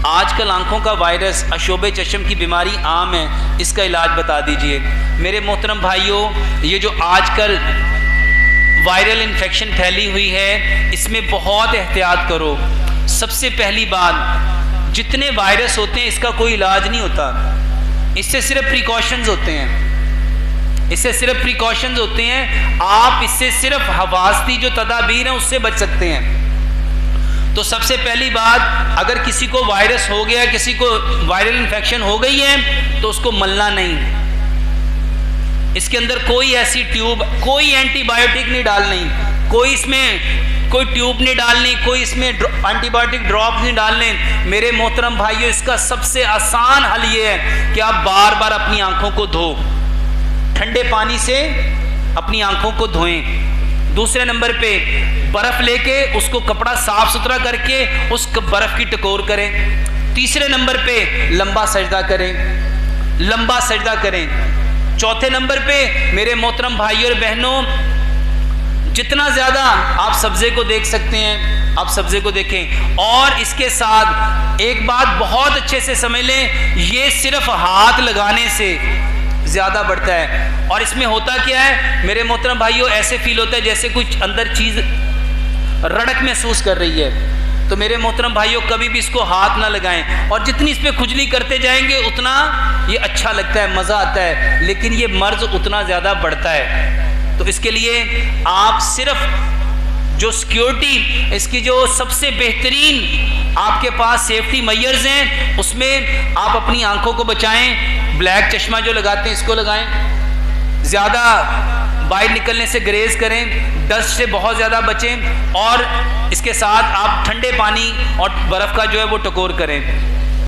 आजकल आंखों का वायरस, अशोबे चश्म की बीमारी आम है, इसका इलाज बता दीजिए। मेरे मोहतरम भाइयों, ये जो आजकल वायरल इन्फेक्शन फैली हुई है, इसमें बहुत एहतियात करो। सबसे पहली बात, जितने वायरस होते हैं इसका कोई इलाज नहीं होता, इससे सिर्फ प्रिकॉशंस होते हैं, इससे सिर्फ प्रिकॉशंस होते हैं। आप इससे सिर्फ हवास्ती जो तदाबीर हैं उससे बच सकते हैं। तो सबसे पहली बात, अगर किसी को वायरस हो गया, किसी को वायरल इन्फेक्शन हो गई है, तो उसको मलना नहीं। इसके अंदर कोई ऐसी ट्यूब, कोई एंटीबायोटिक नहीं डालनी, कोई इसमें कोई ट्यूब नहीं डालनी, कोई इसमें एंटीबायोटिक ड्रॉप नहीं डालने। मेरे मोहतरम भाइयों, इसका सबसे आसान हल ये है कि आप बार बार अपनी आंखों को धो, ठंडे पानी से अपनी आंखों को धोएं। दूसरे नंबर पे बर्फ लेके उसको कपड़ा साफ सुथरा करके उस बर्फ की टकोर करें। तीसरे नंबर पे लंबा सजदा करें, लंबा सजदा करें। चौथे नंबर पे मेरे मोहतरम भाइयों और बहनों, जितना ज़्यादा आप सब्ज़े को देख सकते हैं आप सब्ज़े को देखें। और इसके साथ एक बात बहुत अच्छे से समझ लें, ये सिर्फ हाथ लगाने से ज़्यादा बढ़ता है। और इसमें होता क्या है मेरे मोहतरम भाइयों, ऐसे फील होता है जैसे कुछ अंदर चीज़ रड़क महसूस कर रही है। तो मेरे मोहतरम भाइयों, कभी भी इसको हाथ ना लगाएं। और जितनी इस पर खुजली करते जाएंगे उतना ये अच्छा लगता है, मज़ा आता है, लेकिन ये मर्ज उतना ज़्यादा बढ़ता है। तो इसके लिए आप सिर्फ जो सिक्योरिटी, इसकी जो सबसे बेहतरीन आपके पास सेफ्टी मेजर्स हैं, उसमें आप अपनी आंखों को बचाएं। ब्लैक चश्मा जो लगाते हैं इसको लगाएं, ज़्यादा बाहर निकलने से ग्रेज करें, डस्ट से बहुत ज़्यादा बचें, और इसके साथ आप ठंडे पानी और बर्फ़ का जो है वो टकोर करें।